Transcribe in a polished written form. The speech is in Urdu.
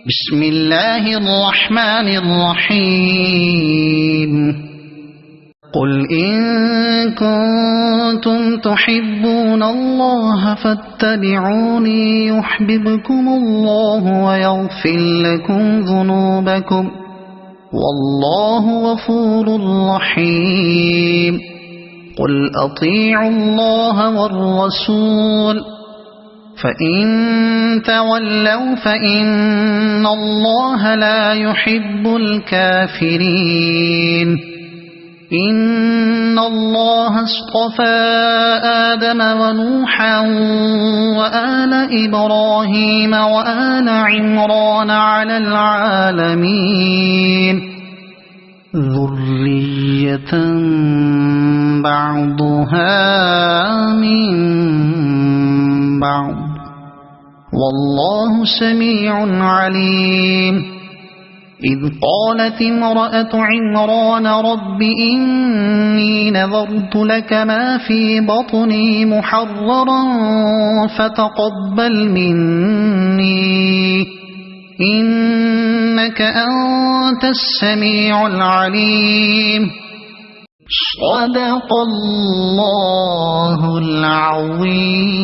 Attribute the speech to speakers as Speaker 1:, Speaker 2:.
Speaker 1: بسم الله الرحمن الرحيم قل إن كنتم تحبون الله فاتبعوني يحببكم الله ويغفر لكم ذنوبكم والله غفور رحيم قل أطيعوا الله والرسول فإن تولوا فإن الله لا يحب الكافرين إن الله اصطفى آدم ونوحا وآل إبراهيم وآل عمران على العالمين ذرية بعضها من بعض والله سميع عليم إذ قالت امرأة عمران رب إني نذرت لك ما في بطني محررا فتقبل مني إنك أنت السميع العليم صدق الله العظيم.